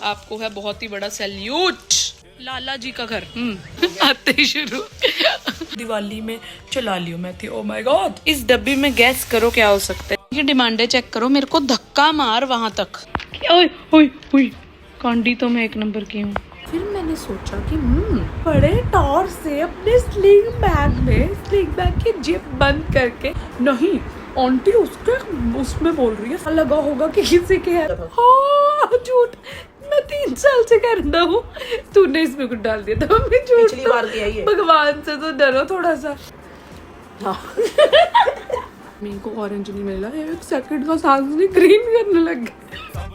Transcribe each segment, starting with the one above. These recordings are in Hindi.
आपको है बहुत ही बड़ा सैल्यूट। लाला जी का घर आते ही शुरू। दिवाली में चला लियो मैं थी। ओ माय गॉड, इस डब्बी में गैस करो क्या हो सकता है। ये डिमांडे चेक करो, मेरे को धक्का मार वहां तक। ओए ओए ओए, कांडी तो मैं एक नंबर की हूँ। फिर मैंने सोचा कि बड़े टॉर से अपने स्लिंग बैग की जिप बंद करके, नहीं आंटी उसमें बोल रही है लगा होगा कि किसी के है। हाँ झूठ, मैं 3 साल से कर रहा हूँ, तूने इसमें कुछ डाल दिया था। मैं झूठ, पिछली बार किया ये। भगवान से तो डरो थोड़ा सा। मेरे को ऑरेंज नहीं मिला, एक सेकंड का सांस नहीं, ग्रीन करने लग गया।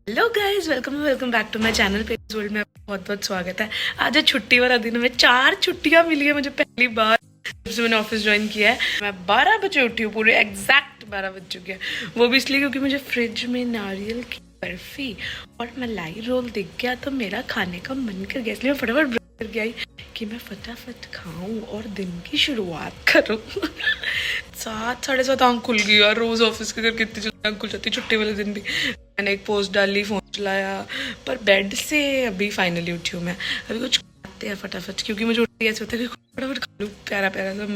Hello guys, welcome back to my channel. Page world में आपका बहुत बहुत स्वागत है। आज है छुट्टी वाला दिन, में 4 छुट्टियां मिली है मुझे पहली बार जब से मैंने ऑफिस ज्वाइन किया है। मैं 12 बजे उठी हूँ, पूरे एग्जैक्ट 12 बज चुके हैं। वो भी इसलिए क्योंकि मुझे फ्रिज में नारियल की बर्फी और मलाई रोल दिख गया, तो मेरा खाने का मन कर गया, इसलिए मैं फटाफट ब्रश करके आई कि मैं फटाफट खाऊं और दिन की शुरुआत करूं। 7 साढ़े 7 आँख खुल गई यार। रोज ऑफिस के घर कितनी जल्दी आँख खुल जाती, छुट्टी वाले दिन भी। मैंने एक पोस्ट डाली, फोन चलाया, पर बेड से अभी फाइनली उठी हूँ मैं। अभी कुछ खाते हैं फटाफट, क्योंकि मुझे उठ ऐसे होता है कि फटाफट खा लूँ प्यारा प्यारा सा,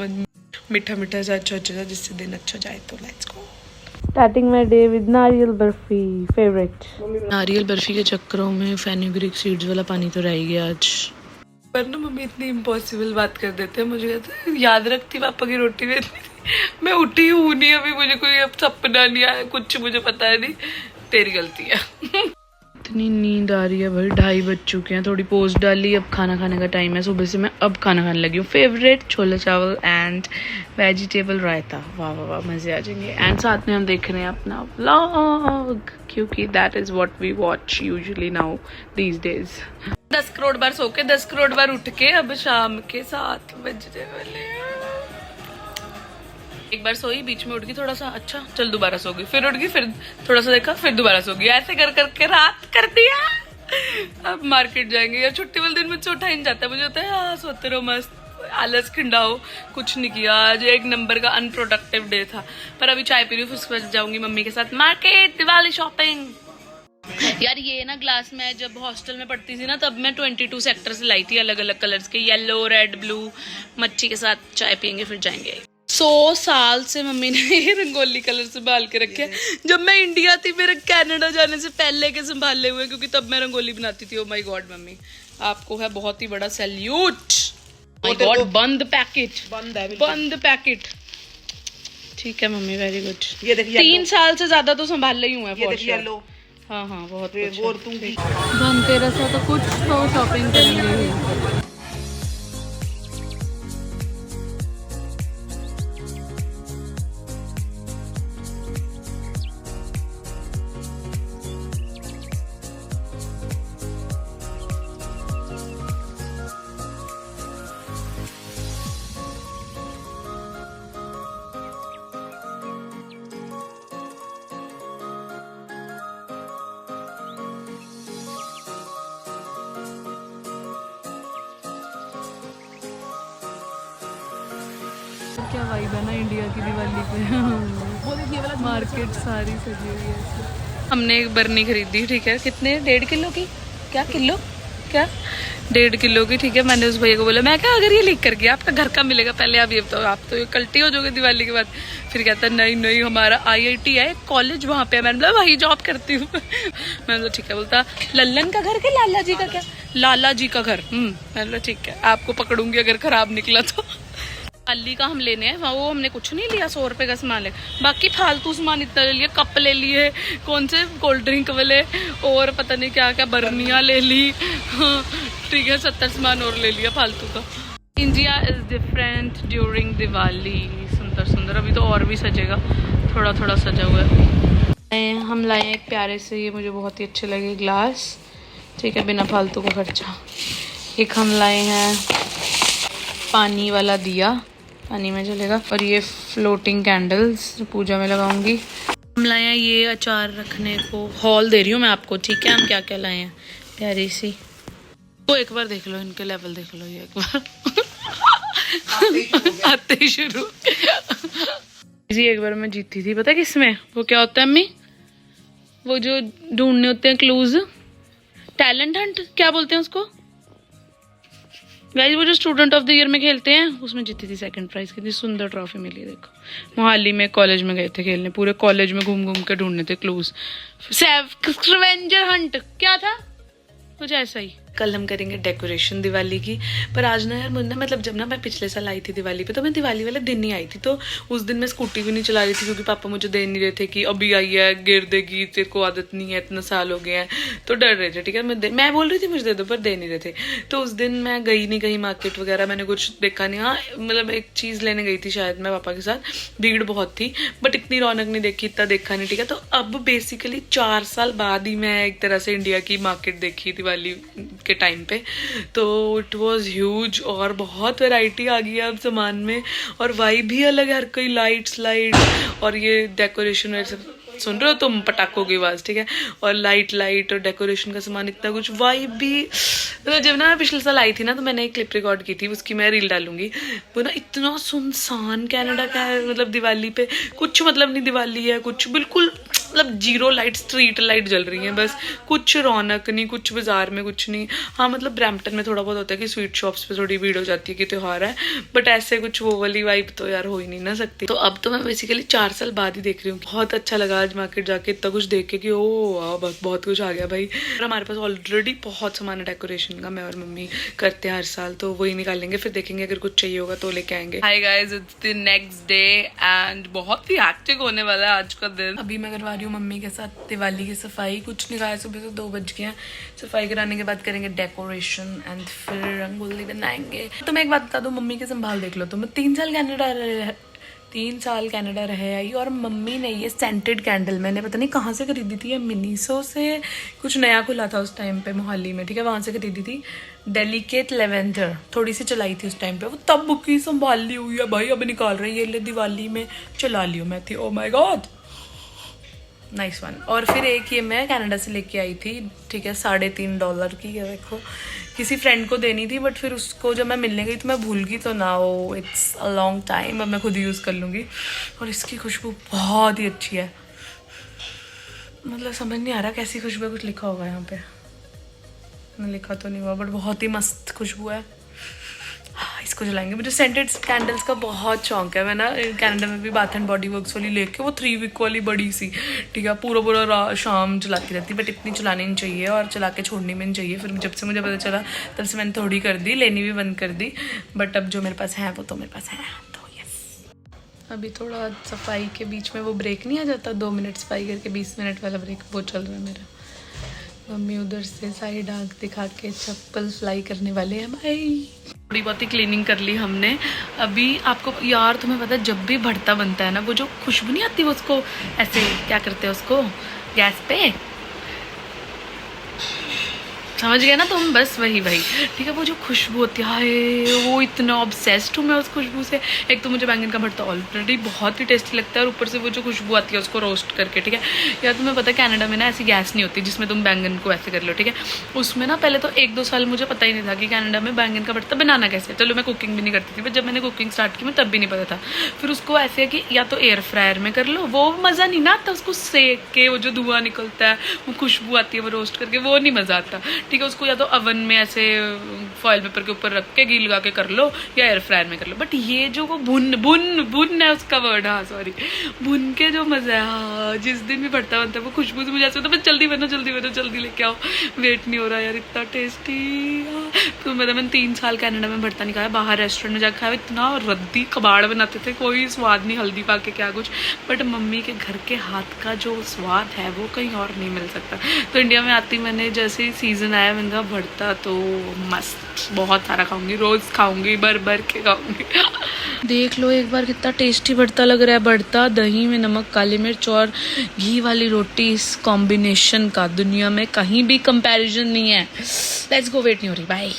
मीठा मीठा सा, अच्छा सा, जिससे दिन अच्छा जाए। तो let's go. Starting my day with नारियल बर्फी, फेवरेट। नारियल बर्फी के चक्करों में फेनुग्रीक सीड्स वाला पानी तो रह ही गया आज। पर ना मम्मी इतनी इम्पॉसिबल बात कर देते हैं, मुझे कहते हैं याद रखती पापा की रोटी में। मैं उठी हूँ नहीं अभी, मुझे कोई अब सपना नहीं आया, कुछ मुझे पता है नहीं, तेरी गलती है। इतनी नींद आ रही है भाई, 2:30 बज चुके हैं। थोड़ी पोस्ट डाली, अब खाना खाने का टाइम है। सुबह से मैं अब खाना खाने लगी हूँ। फेवरेट छोले चावल एंड वेजिटेबल रायता। वाह वाह वाह, मजे आ जाएंगे। एंड साथ में हम देख रहे हैं अपना व्लॉग, क्योंकि that is what we watch usually now these days. 10 crore बार सो के 10 करोड़ बार उठ के अब शाम के 7 बजने वाले हैं। एक बार सोई, बीच में उठ गई थोड़ा सा, अच्छा चल दोबारा सो गई, फिर उठ गई, फिर थोड़ा सा देखा, फिर दोबारा सो गई। ऐसे कर करके रात कर दिया। अब मार्केट जाएंगे यार, छुट्टी वाले दिन मुझसे उठा ही नहीं जाता। मुझे होता है हाँ सोते रहो मस्त, आलस खिंडाओ, कुछ नहीं किया। आज एक नंबर का अनप्रोडक्टिव डे था। पर अभी चाय पी रही हूँ, फिर उसके बाद जाऊंगी मम्मी के साथ मार्केट, दिवाली शॉपिंग। यार ये ना ग्लास में जब हॉस्टल में पढ़ती थी ना, तब मैं 22 सेक्टर से लाई थी, अलग अलग कलर्स के, येलो रेड ब्लू। मच्छी के साथ चाय पियेंगे, फिर जाएंगे। 100 साल से मम्मी ने ये रंगोली कलर संभाल के रखे। जब मैं इंडिया थी, मेरे कनाडा जाने से पहले के संभाले हुए, क्योंकि तब मैं रंगोली बनाती थी। ओ माय गॉड मम्मी, आपको है बहुत ही बड़ा सैल्यूट। माय गॉड, बंद पैकेट, बंद पैकेट। ठीक है मम्मी, वेरी गुड। ये देखिए 3 साल से ज्यादा तो संभाल ही हुआ है। हाँ हाँ, बहुत धनतेरस है तो कुछ तो शॉपिंग करेंगे। क्या वाइब है ना इंडिया की दिवाली पे। मार्केट सारी सजी हुई है। हमने एक बरनी खरीदी, ठीक है, कितने, 1.5 किलो की, क्या किलो, क्या 1.5 किलो की, ठीक है। मैंने उस भैया को बोला, मैं क्या अगर ये लीक कर गया आपका घर का मिलेगा पहले, आप ये तो आप तो ये कल्टी हो जाओगे दिवाली के बाद। फिर कहता है नहीं नहीं, हमारा IIT है, कॉलेज वहाँ पे है। मैंने बोला वही जॉब करती हूँ। मैंने बोला ठीक है। बोलता लल्लन का घर के लाला जी का, क्या लाला जी का घर। मैंने बोला ठीक है, आपको पकड़ूंगी अगर खराब निकला तो। दिवाली का हम लेने हैं, वो हमने कुछ नहीं लिया, 100 रुपए का सामान ले, बाकी फालतू सामान इतना ले लिया। कप ले लिए, कौन से कोल्ड ड्रिंक वाले, और पता नहीं क्या क्या बर्नियाँ ले ली। ठीक है, 70 सामान और ले लिया फालतू का। India is different during Diwali. सुंदर सुंदर, अभी तो और भी सजेगा, थोड़ा थोड़ा सजा हुआ है। हम लाए हैं एक प्यारे से, ये मुझे बहुत ही अच्छे लगे, ग्लास, ठीक है, बिना फालतू का खर्चा। एक हम लाए हैं पानी वाला दिया, पानी में जलेगा, और ये फ्लोटिंग कैंडल्स पूजा में लगाऊंगी। हम लाए हैं ये अचार रखने को, हॉल दे रही हूँ मैं आपको, ठीक है। हम क्या क्या लाए हैं, प्यारी सी, तो एक बार देख लो, इनके लेवल देख लो, ये एक बार आते ही शुरू। इसी एक बार मैं जीती थी, पता है किसमें? वो क्या होता है अम्मी, वो जो ढूंढने होते हैं क्लूज, टैलेंट हंट क्या बोलते हैं उसको गाइस, वो जो स्टूडेंट ऑफ द ईयर में खेलते हैं उसमें जीती थी सेकंड प्राइज। कितनी सुंदर ट्रॉफी मिली देखो। मोहाली में कॉलेज में गए थे खेलने, पूरे कॉलेज में घूम घूम के ढूंढने थे क्लूज। स्कैवेंजर हंट क्या था, कुछ ऐसा ही। कल हम करेंगे डेकोरेशन दिवाली की, पर आज ना यार मुझे मतलब जब ना मैं पिछले साल आई थी दिवाली पे, तो मैं दिवाली वाले दिन नहीं आई थी, तो उस दिन मैं स्कूटी भी नहीं चला रही थी क्योंकि पापा मुझे दे नहीं रहे थे कि अभी आई है गिर देगी, तेरे को आदत नहीं है, इतना साल हो गया है, तो डर रहे थे। ठीक है, मैं बोल रही थी मुझे दे दो, पर दे नहीं रहे थे। तो उस दिन मैं गई नहीं कहीं मार्केट वगैरह, मैंने कुछ देखा नहीं। हाँ मतलब एक चीज़ लेने गई थी शायद मैं पापा के साथ, भीड़ बहुत थी, बट इतनी रौनक नहीं देखी, इतना देखा नहीं। ठीक है, तो अब बेसिकली 4 साल बाद ही मैं एक तरह से इंडिया की मार्केट देखी दिवाली के टाइम पे, तो इट वॉज ह्यूज और बहुत वैरायटी आ गई है अब सामान में, और वाइब भी अलग है, हर कोई लाइट्स और ये डेकोरेशन वैसे सुन रहे हो तुम, पटाखों की आवाज, ठीक है, और लाइट और डेकोरेशन का सामान, इतना कुछ वाइब भी। तो जब ना मैं पिछले साल आई थी ना, तो मैंने एक क्लिप रिकॉर्ड की थी, उसकी मैं रील डालूंगी। वो ना इतना सुनसान कनाडा का है, मतलब दिवाली पे कुछ मतलब नहीं, दिवाली है कुछ बिल्कुल मतलब जीरो लाइट, स्ट्रीट लाइट जल रही है बस, कुछ रौनक नहीं, कुछ बाजार में कुछ नहीं। हाँ मतलब ब्रैम्पटन में थोड़ा बहुत होता है कि स्वीट शॉप्स पे थोड़ी भीड़ हो जाती है कि त्योहार है, बट ऐसे कुछ वो वाली वाइब तो यार हो ही नहीं ना सकती। तो अब तो मैं बेसिकली 4 साल बाद ही देख रही हूँ। बहुत अच्छा लगा आज मार्केट जाके, इतना कुछ देख के कि ओ बहुत कुछ आ गया भाई। और हमारे पास ऑलरेडी बहुत सामान है डेकोरेशन का, मैं और मम्मी करते हैं हर साल, तो वही निकालेंगे, फिर देखेंगे अगर कुछ चाहिए होगा तो लेके आएंगे। Hi guys, it's the next day and बहुत ही हैक्टिक होने वाला है आज का दिन। अभी मैं करवा रही हूँ मम्मी के साथ दिवाली की सफाई, कुछ नहीं खाया सुबह से, 2 बज गए हैं। सफाई कराने के बाद करेंगे डेकोरेशन एंड फिर रंगोली बनाएंगे। तो मैं एक बात बता दूँ, मम्मी के संभाल देख लो। तो मैं 3 साल कनाडा रहे आई, और मम्मी ने ये सेंटेड कैंडल मैंने पता नहीं कहाँ से खरीदी थी, ये मिनीसो से कुछ नया खुला था उस टाइम पे मोहाली में, ठीक है, वहाँ से खरीदी थी। डेलिकेट लेवेंडर थोड़ी सी चलाई थी उस टाइम पे, वो तब की संभाली हुई है भाई, अब निकाल रही है, ये ले दिवाली में चला लियो। मैं थी oh my God, nice one. और फिर एक ये मैं कनाडा से लेके आई थी, ठीक है, $3.5 की है, देखो किसी फ्रेंड को देनी थी, बट फिर उसको जब मैं मिलने गई तो मैं भूल गई, तो ना वो इट्स अ लॉन्ग टाइम, अब मैं खुद यूज़ कर लूँगी। और इसकी खुशबू बहुत ही अच्छी है, मतलब समझ नहीं आ रहा कैसी खुशबू है, कुछ लिखा होगा यहाँ पे, मैंने लिखा तो नहीं हुआ, बट बहुत ही मस्त खुशबू है। इसको जलाएंगे। मुझे सेंटेड कैंडल्स का बहुत शौक है। मैं ना कनाडा में भी बाथ एंड बॉडी वर्क्स वाली लेके, वो 3 वीक वाली बड़ी सी, ठीक है, पूरा शाम जलाती रहती, बट इतनी चलानी नहीं चाहिए और चला के छोड़नी भी नहीं चाहिए। फिर जब से मुझे पता चला तब से मैंने थोड़ी कर दी, लेनी भी बंद कर दी, बट अब जो मेरे पास है वो तो मेरे पास है, तो यस। अभी थोड़ा सफाई के बीच में वो ब्रेक नहीं आ जाता, 2 मिनट सफाई करके 20 मिनट वाला ब्रेक, वो चल रहा है मेरा। मम्मी उधर से साइड आंख दिखा के चप्पल फ्लाई करने वाले हैं भाई। थोड़ी बहुत ही क्लीनिंग कर ली हमने। अभी आपको यार तुम्हें पता है, जब भी भरता बनता है ना, वो जो खुशबू नहीं आती, वो उसको ऐसे क्या करते हैं उसको गैस पे, समझ गए ना तुम, बस वही ठीक है। वो जो खुशबू होती है, वो इतना ऑब्सेस्ड हूँ मैं उस खुशबू से। एक तो मुझे बैंगन का भरता ऑलरेडी बहुत ही टेस्टी लगता है, और ऊपर से वो जो खुशबू आती है उसको रोस्ट करके, ठीक है। यार तुम्हें पता है कनाडा में ना ऐसी गैस नहीं होती जिसमें तुम बैंगन को ऐसे कर लो, ठीक है। उसमें ना पहले तो 1-2 साल मुझे पता ही नहीं था कि कनाडा में बैंगन का भरता बनाना कैसे। चलो मैं कुकिंग भी नहीं करती थी, बट जब मैंने कुकिंग स्टार्ट की मैं तब भी नहीं पता था। फिर उसको ऐसे है कि या तो एयर फ्रायर में कर लो, वो मज़ा नहीं ना आता, उसको सेक के वो जो धुआं निकलता है, वो खुशबू आती है, वो रोस्ट करके, वो नहीं मज़ा आता, ठीक है। उसको या तो अवन में ऐसे फॉइल पेपर के ऊपर रख के घी लगा के कर लो, या एयर फ्रायर में कर लो। बट ये जो वो भुन है उसका वर्ड, हाँ सॉरी, भुन के जो मज़ा है, हाँ, जिस दिन भी भरता बनता है वो खुशबू से मुझे ऐसा होता है, जल्दी बनो जल्दी लेके आओ, वेट नहीं हो रहा यार, इतना टेस्टी। तो मतलब मैंने 3 साल कनाडा में भरता नहीं खाया, बाहर रेस्टोरेंट में जाकर खाया, इतना रद्दी कबाड़ बनाते थे, कोई स्वाद नहीं, हल्दी पा के क्या कुछ, बट मम्मी के घर के हाथ का जो स्वाद है वो कहीं और नहीं मिल सकता। तो इंडिया में आती मैंने जैसे ही सीज़न आया मैंने कहा भरता तो मस्त, बहुत सारा खाऊंगी, रोज खाऊंगी, भर के खाऊंगी। देख लो एक बार कितना टेस्टी भरता लग रहा है। भरता, दही में नमक, काली मिर्च और घी वाली रोटी, इस कॉम्बिनेशन का दुनिया में कहीं भी कंपैरिजन नहीं है। लेट्स गो, वेट नहीं हो रही, बाय।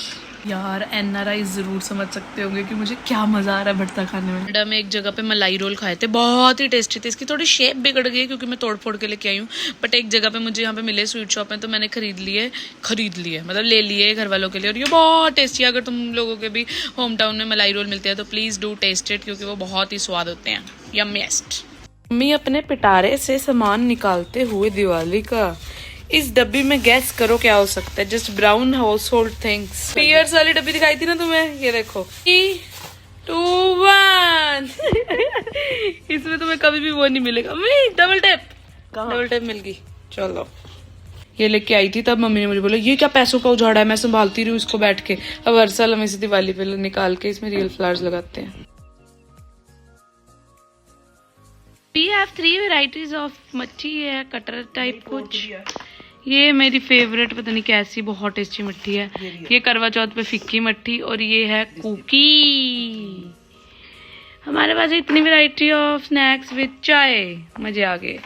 यार NRI ज़रूर समझ सकते होंगे कि मुझे क्या मज़ा आ रहा है भरता खाने में। कनाडा में एक जगह पे मलाई रोल खाए थे, बहुत ही टेस्टी थे। इसकी थोड़ी शेप बिगड़ गई क्योंकि मैं तोड़ फोड़ के लेके आई हूँ, बट एक जगह पे मुझे यहाँ पे मिले स्वीट शॉप में, तो मैंने खरीद लिए मतलब ले लिए घर वालों के लिए, और ये बहुत टेस्टी है। अगर तुम लोगों के भी होम टाउन में मलाई रोल मिलते हैं तो प्लीज़ डू टेस्ट इट, क्योंकि वो बहुत ही स्वाद होते हैं। यम्मीएस्ट। मम्मी अपने पिटारे से सामान निकालते हुए दिवाली का। इस डब्बी में गैस करो क्या हो सकता है? Just brown household things. Pears वाली डब्बी दिखाई थी ना तुम्हें, ये देखो 3, 2, 1 इसमें तुम्हें कभी भी वो नहीं मिलेगा। डबल टैप मिल गई। चलो ये लेके आई थी तब मम्मी ने मुझे बोला ये क्या पैसों का उजाड़ा है, मैं संभालती रही हूँ इसको बैठ के। अब हर साल हम इसे दिवाली पे निकाल के इसमें रियल फ्लावर्स लगाते हैं। We have 3 varieties of मच्छी है, कटर टाइप कुछ। ये मेरी फेवरेट पता नहीं कैसी बहुत टेस्टी मट्ठी है। ये करवा चौथ पे फिक्की मट्ठी और ये है कुकी। हमारे पास इतनी वैरायटी ऑफ स्नैक्स विद चाय, मजे आ गए।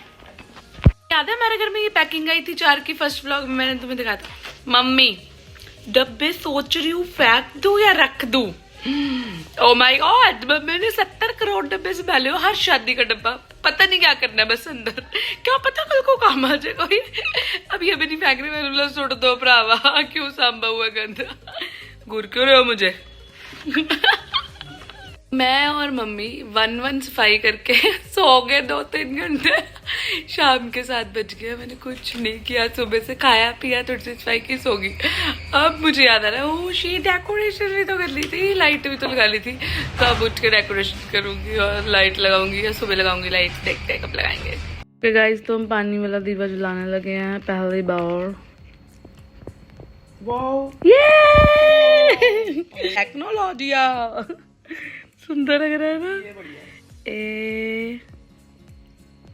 याद है हमारे घर में ये पैकिंग आई थी 4 की, फर्स्ट व्लॉग में मैंने तुम्हें दिखाया था। मम्मी डब्बे सोच रही हूँ फेंक दूं या रख दूं। ओ माय गॉड, मैंने 70 करोड़ डब्बे संभाले हो, हर शादी का डब्बा, पता नहीं क्या करना है बस अंदर, क्या पता कल को काम आ जाए कोई। अभी अभी नहीं फेंक रही, मैंने बोला सुट दो भरावा, क्यों सांभा हुआ गंदा, घूर क्यों रहे हो मुझे। मैं और मम्मी 1-1 सफाई करके सो गए 2-3 घंटे। शाम के 7 बज गए, मैंने कुछ नहीं किया, सुबह से खाया पिया, थोड़ी सी सफाई की, सो गई। अब मुझे याद आ रहा है ओ शी डेकोरेशन भी तो कर ली थी, लाइट भी तो लगा ली थी, तो अब उठ के डेकोरेशन करूंगी और लाइट लगाऊंगी या सुबह लगाऊंगी लाइट, देखते हैं कब लगाएंगे। तो गाइस तो हम पानी वाला दीवा जलाने लगे हैं पहली बार। ये टेक्नोलॉजी सुंदर लग रहा है ना।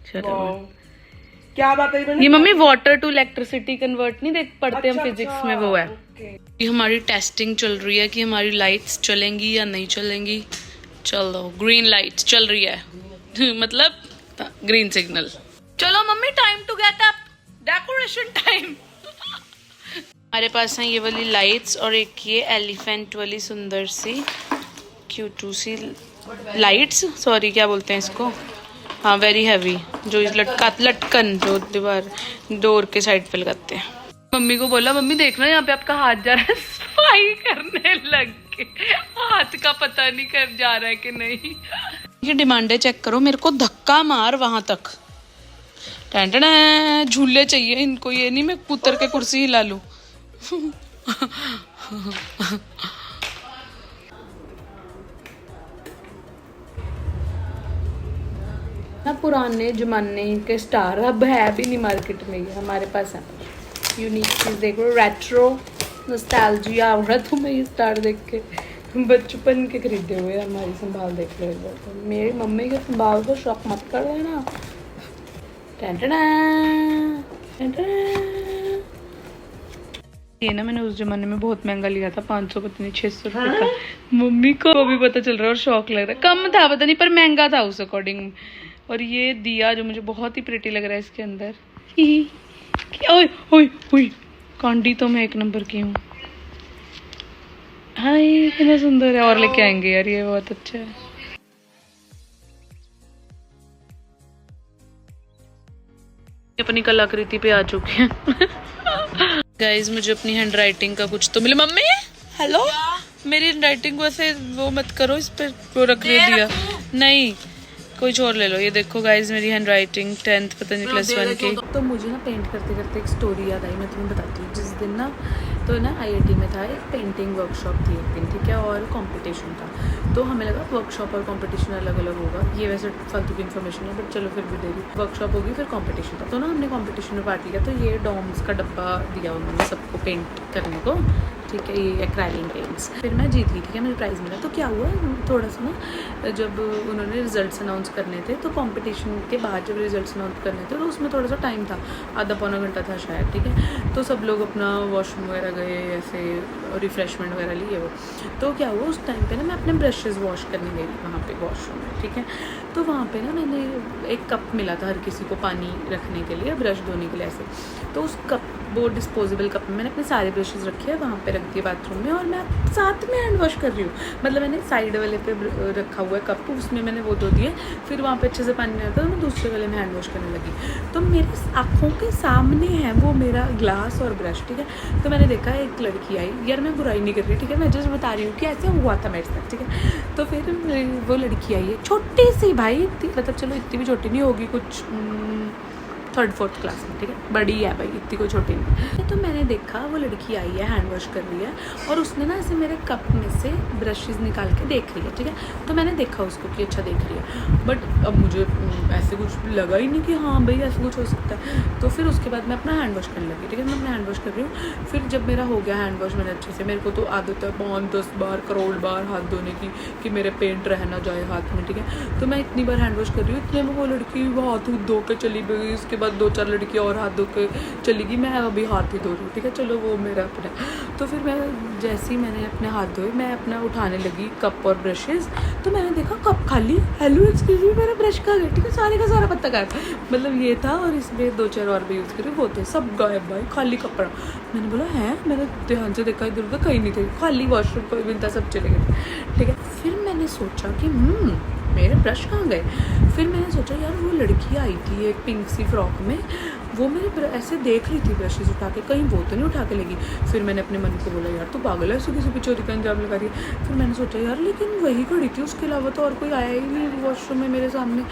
चलो क्या बात है ये mummy, water to electricity convert नहीं देख पढ़ते हम फिजिक्स में, वो है। ये हमारी टेस्टिंग चल रही है कि हमारी लाइट्स चलेंगी या नहीं चलेंगी। चलो ग्रीन लाइट्स चल रही है मतलब ग्रीन सिग्नल। चलो mummy time to get up, decoration time. हमारे पास है ये वाली लाइट्स और एक ये एलिफेंट वाली सुंदर सी क्यूटूसी लाइट्स, सॉरी क्या बोलते हैं इसको, हाँ वेरी हैवी, जो इस लटकन जो दीवार डोर के साइड पे लगाते हैं। मम्मी को बोला मम्मी देखना यहाँ पे आपका हाथ जा रहा है, सफाई करने लग के हाथ का पता नहीं कर जा रहा है कि नहीं। ये डिमांडें चेक करो, मेरे को धक्का मार वहां तक, टेंटना झूले चाहिए इनको, ये नहीं मैं उतर के कुर्सी हिला लूं। ना पुराने जमाने के स्टार अब है भी नहीं मार्केट में, ये हमारे पास है यूनिक चीज़। देखो रेट्रो नॉस्टैल्जिया आ रहा तुम्हें ये स्टार देख के, बचपन के खरीदे हुए हमारी संभाल देख लो एक बार। तो मेरी मम्मी के संभाल को शौक मत कर देना। ये ना मैंने उस जमाने में बहुत महंगा लिया था, 500 पता नहीं 600 रुपये का। मम्मी को भी पता चल रहा है और शौक लग रहा है, कम था पता नहीं पर महंगा था उस अकॉर्डिंग। और ये दिया जो मुझे बहुत ही प्रिटी लग रहा है इसके अंदर। ओए ओए ओए कांडी तो मैं 1 नंबर की हूँ। हाँ ये कितना सुंदर है, और लेके आएंगे यार, ये बहुत अच्छा है। अपनी कलाकृति पे आ चुके हैं। गाइज मुझे अपनी हैंड राइटिंग का कुछ तो मिले। मम्मी हेलो, मेरी हैंड राइटिंग को ऐसे वो मत करो, इस पे वो रख दिया नहीं, कोई और ले लो। ये देखो गाइज मेरी हैंड राइटिंग 10th पता नहीं +1 की। तो मुझे ना पेंट करते करते एक स्टोरी याद आई, मैं तुम्हें बताती हूँ। जिस दिन ना तो ना IIT में था, एक पेंटिंग वर्कशॉप थी एक दिन, ठीक है, और कंपटीशन था। तो हमें लगा वर्कशॉप और कंपटीशन अलग अलग होगा, ये वैसे फालतू की इन्फॉर्मेशन है बट चलो फिर भी दे दी। वर्कशॉप होगी फिर कंपटीशन था, तो ना हमने कंपटीशन में पार्ट लिया। तो ये डॉम्स का डब्बा दिया उन्होंने सबको पेंट करने को, ठीक है, ये एक्रेलिक पेंट्स। फिर मैं जीत गई, ठीक है, मुझे प्राइज़ मिला। तो क्या हुआ थोड़ा सा ना, जब उन्होंने रिजल्ट्स अनाउंस करने थे, तो कंपटीशन के बाद जब रिजल्ट्स अनाउंस करने थे तो उसमें थोड़ा सा टाइम था, आधा पौना घंटा था शायद, ठीक है। तो सब लोग अपना वॉशरूम वगैरह गए, ऐसे रिफ़्रेशमेंट वगैरह लिए वो। तो क्या हुआ उस टाइम पे ना मैं अपने ब्रशेज़ वॉश करने गई वहाँ पे वॉशरूम में, ठीक है। तो वहाँ पे ना मैंने एक कप मिला था हर किसी को पानी रखने के लिए, ब्रश धोने के लिए ऐसे। तो उस कप वो डिस्पोजेबल कप में मैंने अपने सारे ब्रशेज़ रखे हैं, वहाँ पे रख दिए बाथरूम में, और मैं साथ में हैंड वॉश कर रही हूँ। मतलब मैंने साइड वाले पे रखा हुआ है कप, उसमें मैंने वो धो दिए, फिर वहाँ पे अच्छे से पानी नहीं आता तो मैं दूसरे वाले में हैंड वॉश करने लगी। तो मेरी आँखों के सामने है वो मेरा ग्लास और ब्रश, ठीक है। तो मैंने देखा एक लड़की आई, यार मैं बुराई नहीं कर रही, ठीक है, मैं जस्ट बता रही हूँ कि ऐसे हुआ था मेरे साथ, ठीक है। तो फिर वो लड़की आई है, छोटी सी भाई, मतलब चलो इतनी भी छोटी नहीं होगी, कुछ 3rd 4th क्लास में, ठीक है, बड़ी है भाई, इतनी कोई छोटी नहीं। तो मैंने देखा वो लड़की आई है, हैंड वॉश कर रही है, और उसने ना ऐसे मेरे कप में से ब्रशेज़ निकाल के देख रही है, ठीक है। तो मैंने देखा उसको कि अच्छा देख रही है, बट अब मुझे ऐसे कुछ लगा ही नहीं कि हाँ भाई ऐसा कुछ हो सकता है। तो फिर उसके बाद मैं अपना हैंड वॉश करने लगी, ठीक है, मैं अपना हैंड वॉश कर रही हूँ। फिर जब मेरा हो गया हैंड वॉश, मैंने अच्छे से, मेरे को तो आदत है 5-10 बार करोड़ बार हाथ धोने की कि मेरे पेंट रह ना जाए हाथ में, ठीक है। तो मैं इतनी बार हैंड वॉश कर रही हूँ, इतने में वो लड़की वो हाथ धो के चली गई, उसके बाद 2-4 लड़की और हाथ धो के चली गई, मैं अभी हाथ ही धो रही हूँ, ठीक है, चलो वो मेरा अपना। तो फिर मैं जैसे ही मैंने अपने हाथ धोए, मैं अपना उठाने लगी कप और ब्रशेज़, तो मैंने देखा कप खाली, हेलो एक्सक्यूज मी, मेरा ब्रश कहाँ गया, ठीक है, सारे का सारा पत्ता गायब, मतलब ये था, और इसमें 2-4 और भी यूज़ करे वो थे, सब गायब भाई, खाली कपड़ा। मैंने बोला है, मैंने ध्यान से देखा इधर उधर, कहीं नहीं थे, खाली वॉशरूम कोई भी था, सब चले गए, ठीक है। फिर मैंने सोचा कि मेरे ब्रश कहाँ गए। फिर मैंने सोचा यार वो लड़की आई थी एक पिंक सी फ्रॉक में, वो मेरे ऐसे देख रही थी ब्रशेज़ उठा के, कहीं वो तो नहीं उठा के लेगी। फिर मैंने अपने मन को बोला यार तो पागल है, सुबह सुबह चोरी का अंजाम लगा रही है। फिर मैंने सोचा यार लेकिन वही खड़ी थी, उसके अलावा तो और कोई आया ही नहीं वॉशरूम में मेरे सामने,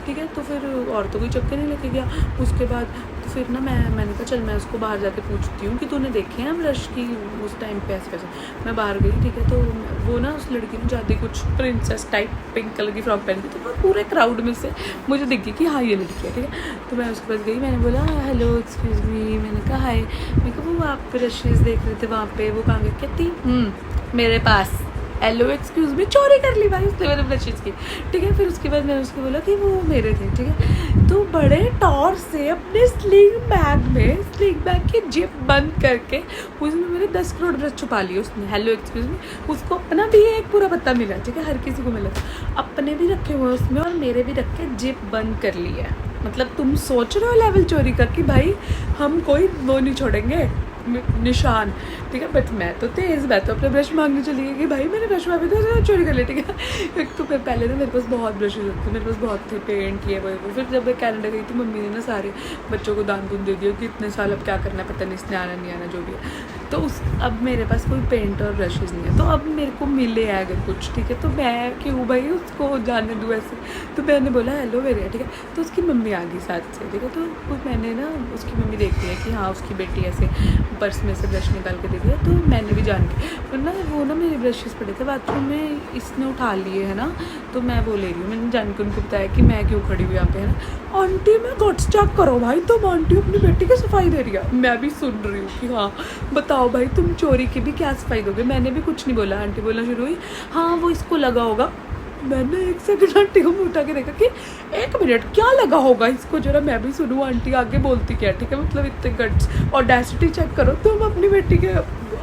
ठीक है। तो फिर और तो कोई चक्कर नहीं लेके गया। उसके बाद तो फिर ना मैंने कहा चल मैं उसको बाहर जाके पूछती हूँ कि तूने देखे हैं ब्रश की उस टाइम पे ऐसे वैसे। मैं बाहर गई, ठीक है, तो वो ना उस लड़की ने ज़्यादा कुछ प्रिंसेस टाइप पिंक कलर की फ्रॉक पहनी थी, तो पूरे क्राउड में से मुझे दिख गई कि हाँ ये लड़की है, ठीक है। तो मैं उसके पास गई, मैंने बोला हेलो एक्सक्यूज़ मी, मैंने कहा हाय, मेरे को वो आप ब्रशेज़ देख रहे थे वहाँ पे, वो कहाँ गए, कहती मेरे पास, हेलो एक्सक्यूज़ मी, चोरी कर ली भाई उसने मेरे ब्रशेज़ की, ठीक है। फिर उसके बाद मैंने उसको बोला कि वो मेरे थे, ठीक है। तो बड़े टॉर से अपने स्लिंग बैग की जिप बंद करके उसमें मेरे 10 करोड़ ब्रश छुपा लिए उसने, हेलो एक्सक्यूज़ मी। उसको अपना भी एक पूरा पत्ता मिला, ठीक है, हर किसी को मिला, अपने भी रखे हुए उसमें और मेरे भी रख के जिप बंद कर लिया। मतलब तुम सोच रहे हो लेवल चोरी का कि भाई हम कोई वो नहीं छोड़ेंगे निशान, ठीक है। बट मैं तो तेज़, मैं तो अपने ब्रश मांगने चली गई कि भाई मैंने ब्रश मांगे तो चोरी कर ले, ठीक है। एक तो पहले ना मेरे पास बहुत ब्रशेज होते थे, मेरे पास बहुत थे, पेंट ये वो। फिर जब मैं कनाडा गई थी मम्मी ने ना सारे बच्चों को दान दून दे दिया कि इतने साल अब क्या करना है पता नहीं, इसने आना नहीं आना जो भी है। तो अब मेरे पास कोई पेंट और ब्रशेज़ नहीं है, तो अब मेरे को मिले अगर कुछ, ठीक है, तो मैं क्यों भाई उसको जाने दूँ ऐसे। तो मैंने बोला हेलो मेरे, ठीक है। तो उसकी मम्मी आ गई साथ से, ठीक है। तो मैंने ना उसकी मम्मी देखती है कि हाँ उसकी बेटी ऐसे पर्स में से ब्रश निकाल के दे दिया, तो मैंने भी जान के, वरना वो ना मेरे ब्रशेज़ पड़े थे बाथरूम में, इसने उठा लिए है ना, तो मैं वो ले रही हूँ। मैंने जान के उनको बताया कि मैं क्यों खड़ी हुई यहाँ पे, है ना। आंटी मैं गट्स चेक करो भाई, तुम आंटी अपनी बेटी की सफाई दे रही है। मैं भी सुन रही हूँ कि हाँ बताओ भाई तुम चोरी की भी क्या सफाई दोगे। मैंने भी कुछ नहीं बोला, आंटी बोलना शुरू हुई हाँ वो इसको लगा होगा। मैंने 1 सेकंड आंटी को उठा के देखा कि 1 मिनट क्या लगा होगा इसको, जरा मैं भी सुनूँ आंटी आगे बोलती क्या, ठीक है। मतलब इतने गट्स, ऑडेसिटी चेक करो तुम अपनी बेटी के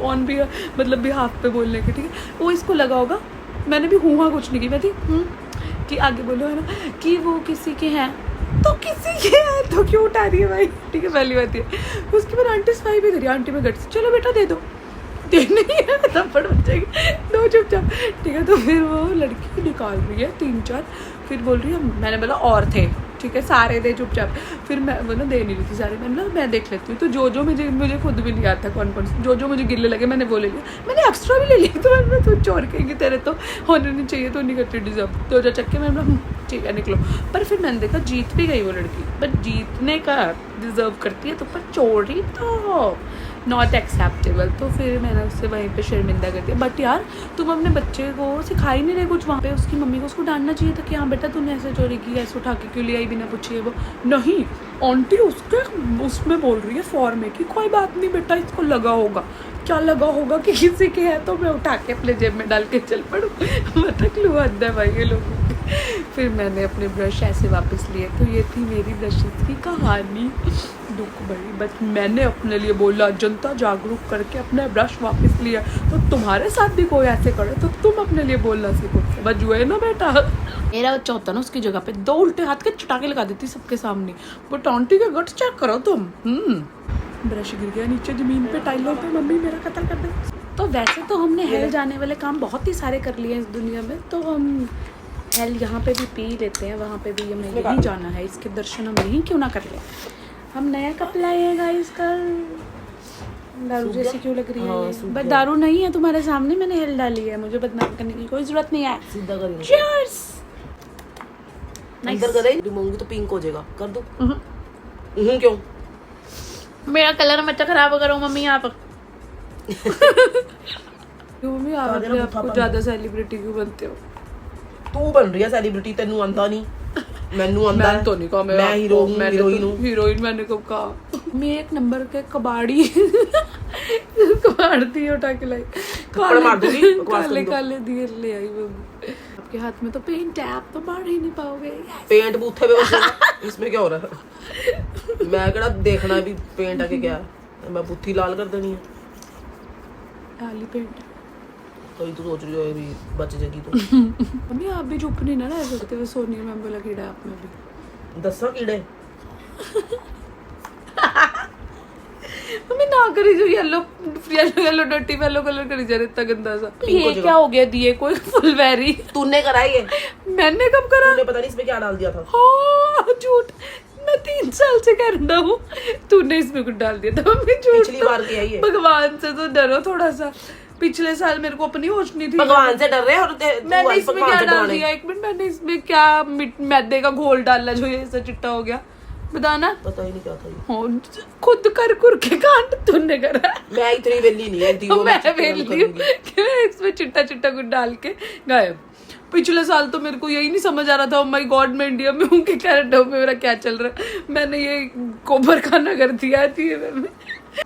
ऑन भी मतलब भी हाथ पे बोलने के, ठीक है। वो इसको लगा होगा, मैंने भी हुआ कुछ नहीं की, मैं थी कि आगे बोलो, है ना, कि वो किसी के हैं, तो किसी के हैं तो क्यों उठा रही है भाई, ठीक है, पहली बात ये। उसके बाद आंटी सफाई भी दे रही है, आंटी में गट्स, चलो बेटा दे दो, नहीं है थप्पड़ बच जाएगी, दो चुपचाप, ठीक है। तो फिर वो लड़की निकाल रही है 3-4, फिर बोल रही है, मैंने बोला और थे, ठीक है, सारे दे चुपचाप। फिर मैं वो ना दे नहीं रही थी सारे, मैंने मैं देख लेती हूँ। तो जो मुझे खुद भी नहीं आता कौन जो मुझे गिल्ले लगे मैंने वो ले लिया, मैंने एक्स्ट्रा भी ले लिया। तो मैंने तू चोर कहेंगी, तेरे तो होने नहीं चाहिए, तो नहीं करती डिजर्व, तो जो चक्के मैंने ठीक है निकलो। पर फिर मैंने देखा जीत भी गई वो लड़की, बट जीतने का डिजर्व करती है, तो पर चोरी तो नॉट एक्सेप्टेबल। तो फिर मैंने उससे वहीं पे शर्मिंदा कर दिया। बट यार तुम अपने बच्चे को सिखा ही नहीं रहे कुछ, वहाँ पे उसकी मम्मी को उसको डांटना चाहिए था कि हाँ बेटा तूने ऐसे चोरी की, ऐसे उठा के क्यों ले आई बिना पूछे। वो नहीं, आंटी उसमें बोल रही है फॉर में कि कोई बात नहीं बेटा इसको लगा होगा, क्या लगा होगा कि किसी के है तो मैं उठा के अपने जेब में डाल के चल पड़ूँ। मतलब क्लू हद है भाई ये लोगों की। फिर मैंने अपने ब्रश ऐसे वापस लिए। तो ये थी मेरी ब्रशेज़ की कहानी, दुख भरी। बट मैंने अपने लिए बोला, जनता जागरूक करके अपना ब्रश वापस लिया। तो तुम्हारे साथ भी कोई ऐसे करे तो तुम अपने लिए बोलना सीखो, बजुए ना बेटा। मेरा बच्चा होता ना उसकी जगह पे 2 उल्टे हाथ के चटाके लगा देती सबके सामने। बट आंटी के गट्स चेक करो तुम। ब्रश गिर गया नीचे ज़मीन पे टाइलों पे, मम्मी मेरा कत्ल कर दे। तो वैसे तो हमने हेल जाने वाले काम बहुत ही सारे कर लिए इस दुनिया में, तो हम हेल यहाँ पे भी पी लेते हैं, वहाँ पे भी हमें यहीं जाना है, इसके दर्शन हम यहीं क्यों ना कर ले। हम नया कप लाए हैं गाइस कल। दारू जैसी क्यों लग रही है? बट दारू नहीं है, तुम्हारे सामने मैंने हेल डाली है, मुझे बदनाम करने की कोई जरूरत नहीं है। सीधा करेंगे। Cheers! अंदर कर दूंगी तो पिंक हो जाएगा। कर दो। क्यों? मेरा कलर मत खराब करो मम्मी आप। मम्मी आप अपने आप को ज्यादा सेलिब्रिटी क्यों बनते हो? तू बन रही है सेलिब्रिटी, तेनू आंदा नहीं, मैनू आंदा। मैं तो नहीं कहा, मैं हीरोइन हूं। हीरोइन मैंने कब कहा? मैं एक नंबर के कबाड़ी कबाड़ दिए उठा के लाई, काले काले दिए ले आई मम्मी। आपके हाथ में तो पेंट है, आप तो मार ही नहीं पाओगे। पेंट बूथे पे बसेगा, इसमें क्या हो रहा है? मैं कड़ा देखना भी पेंट आके क्या है, मैं बुत्थी लाल कर देनी है। लाली पेंट तो तू सोच रही हो अभी बच जाएगी तो। मम्मी आप भी चुप नहीं ना रह सकते, वो सोनिया मैम बोला कीड़ा आप में भी। दसा कीड़े मम्मी ना करी जो yellow yellow dirty yellow colour करी जा रहा इतना गंदा सा। ये क्या हो गया? दिए कोई फुलवेरी तूने कराई है? मैंने कब करा? तूने पता नहीं इसमें क्या डाल दिया था। हाँ झूठ, मैं 3 साल से कह रहा हूँ तूने इसमें कुछ डाल दिया था। मम्मी झूठ, पिछली बार किया ही है। भगवान से तो डरो थोड़ा सा। पिछले साल मेरे को अपनी होश नहीं थी, भगवान से डर रहे हैं। और मैंने इसमें क्या डाल दिया? एक मिनट, मैंने इसमें क्या मैदे का घोल डाला जो ये ऐसा चिट्टा हो गया? बताना। पता ही नहीं क्या था ये। खुद कर के कांड तूने करा। मैं इतनी वेली नहीं है, मैं वेली कि मैं इसमें चिट्टा चिट्टा कुछ डाल के गायब। पिछले साल तो मेरे को यही नहीं समझ आ रहा था, माय गॉड मैं इंडिया में हूँ कि कनाडा में मेरा क्या चल रहा है। मैंने ये गोबर खाना कर दिया थी।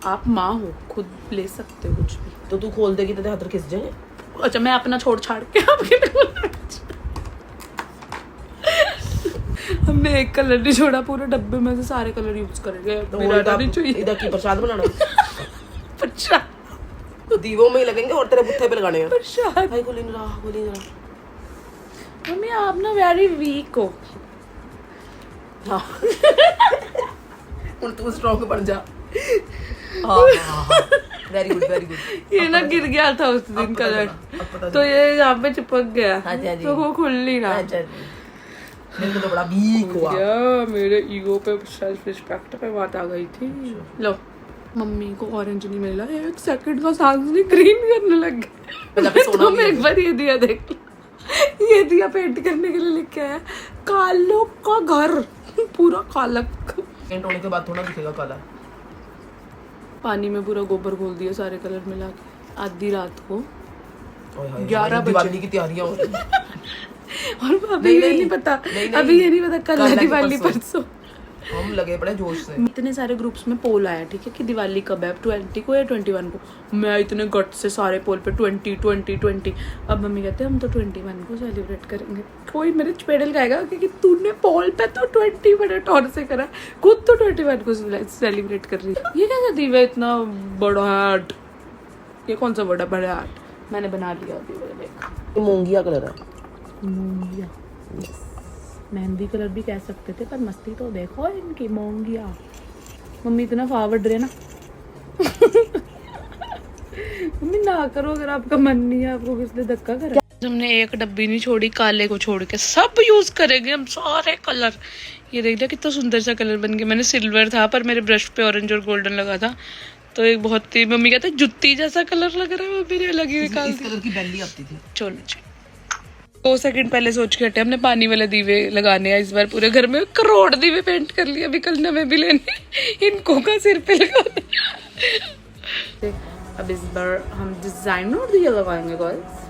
आप माँ हो, खुद ले सकते हो कुछ भी। तो तू खोल देगी तो तेरे हाथ खिस जाएंगे। अच्छा मैं अपना छोड़ छाड़ के आपके हमने एक कलर नहीं छोड़ा, पूरे डब्बे में से सारे कलर यूज करेंगे। तो मेरा नहीं चाहिए। इधर की प्रसाद बनाना प्रसाद दीवों में ही लगेंगे और तेरे बुत्थे पे लगाने हैं प्रसाद। भाई गोली ना मम्मी आप ना वेरी वीक हो। हाँ तू स्ट्रॉन्ग बन जा। Very good. ये ना गिर गया था उस दिन कलर, तो ये यहाँ पे चिपक गया। तो वो खुल नहीं रहा। मेरे को तो बड़ा वीक हुआ। मेरे ईगो पे, सेल्फ रिस्पेक्ट पे बात आ गई थी। लो मम्मी को ऑरेंज नहीं मिला, 1 सेकंड का सांस नहीं, ग्रीन करने लग गया। तुम एक बार ये दिया देख, ये दिया पेंट करने के लिए लेके आया। कालों का घर पूरा काला। पेंट होने के बाद थोड़ा दिखेगा काला। पानी में पूरा गोबर घोल दिया सारे कलर मिला के आधी रात को 11 बजे। दिवाली की तैयारियां हो रही हैं। और अभी ये नहीं पता, अभी ये नहीं पता कल है दिवाली परसों। हम लगे पड़े जोश से। इतने सारे ग्रुप्स में पोल आया, ठीक है, कि दिवाली कब है, 20 को या 21 को। मैं इतने गट से सारे पोल पे 20। अब मम्मी कहते हैं हम तो 21 को सेलिब्रेट करेंगे। कोई मेरे चपेड़ल खाएगा क्योंकि तूने पोल पे तो 20 बड़े टॉर से करा, खुद तो 21 को सेलिब्रेट कर रही है। ये कैसा दीवा इतना बड़ा हार्ट? ये कौन सा बड़ा हार्ट? मैंने बना लिया अभी। देख मूंगिया कलर है, मूंगिया, मेहंदी कलर भी कह सकते थे, पर मस्ती तो देखो इनकी। मोंगिया मम्मी इतना फॉरवर्ड रहे ना। मम्मी ना करो अगर आपका मन नहीं है, आपको किसने धक्का करा। हमने एक डब्बी नहीं छोड़ी, काले को छोड़ के सब यूज करेंगे हम सारे कलर। ये देख लिया कितना सुंदर सा कलर बन गया। मैंने सिल्वर था पर मेरे ब्रश पे ऑरेंज और गोल्डन लगा था, तो एक बहुत ही, मम्मी कहते जुत्ती जैसा कलर लग रहा है, वो मेरे लगी हुई काल। इस कलर की बेली आती थी। चलो 2 सेकंड पहले सोच के हटे, हमने पानी वाले दीवे लगाने हैं इस बार पूरे घर में। करोड़ दीवे पेंट कर लिए, अभी कल नवे भी लेने, इनको का सिर पे लगाने। अब इस बार हम डिजाइनर दिए लगाएंगे गाइस।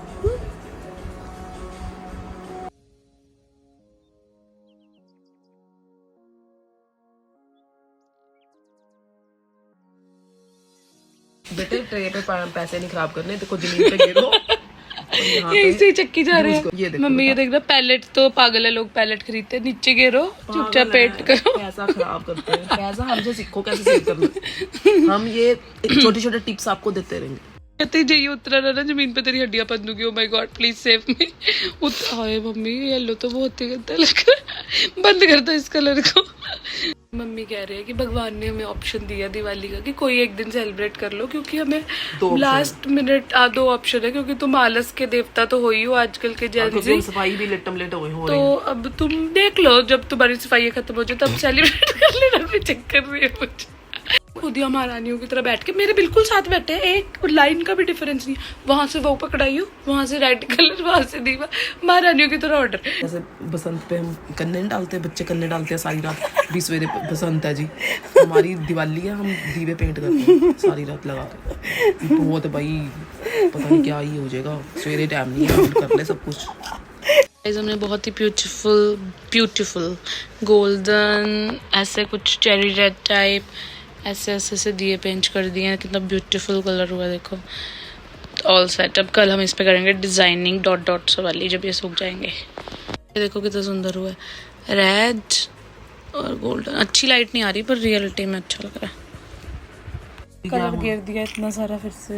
बेटे ट्रे पे पैसे नहीं खराब करने, देखो जमीन पे गिरो। ऐसे चक्की जा रहे हैं। मम्मी ये देख रहा, पैलेट तो पागल है, लोग पैलेट खरीदते, नीचे गिरो चुपचाप पेंट करो। पैसा खराब करते हैं, पैसा हमसे सीखो कैसे सेव करना। हम ये छोटे छोटे टिप्स आपको देते रहेंगे। कहते ही उतरा ना जमीन पे तेरी हड्डियां बंद होगी। Oh my God please save me. Hi mummy yellow तो बहुत ही गंदा लग रहा है, बंद कर दो इस कलर को। मम्मी कह रही है कि भगवान ने हमें ऑप्शन दिया दिवाली का कि कोई एक दिन सेलिब्रेट कर लो, क्योंकि हमें दो option लास्ट मिनट 2 ऑप्शन है, क्योंकि तुम आलस के देवता तो हो ही हो आजकल के क्योंकि जल्दी। हम सफाई भी लेटम लेट हो रही तो अब तुम देख लो, जब तुम्हारी सफाई खत्म हो जाए तब सेलिब्रेट कर लेना, फिर चक्कर नहीं है मुझे। खुद ही महारानियों की तरह बैठ के मेरे बिल्कुल साथ बैठे हैं, एक लाइन का भी डिफरेंस नहीं। वहां से वो पकड़ाई हो, वहां से रेड कलर, वहां से दीवा, महारानियों की तरह ऑर्डर। जैसे बसंत पे हम कन्ने नहीं डालते, बच्चे कन्ने डालते हैं सारी रात। 20 बजे बसंत है जी, हमारी दिवाली है, हम दीवे पेंट करते हैं सारी रात लगा के। बहुत भाई पता नहीं क्या ही हो जाएगा, सवेरे टाइम नहीं है, कर ले सब कुछ। गाइस हमने बहुत ही ब्यूटीफुल गोल्डन ऐसे कुछ चेरी रेड टाइप ऐसे ऐसे से दिए पेंट कर दिए हैं। कितना ब्यूटीफुल कलर हुआ है देखो। All set. अब कल हम इस पे करेंगे डिजाइनिंग डॉट डॉट्स वाली, जब ये सूख जाएंगे। ये देखो कितना सुंदर हुआ है, रेड और गोल्डन। अच्छी लाइट नहीं आ रही पर रियलिटी में अच्छा लग रहा है। कलर गिर दिया इतना सारा फिर से।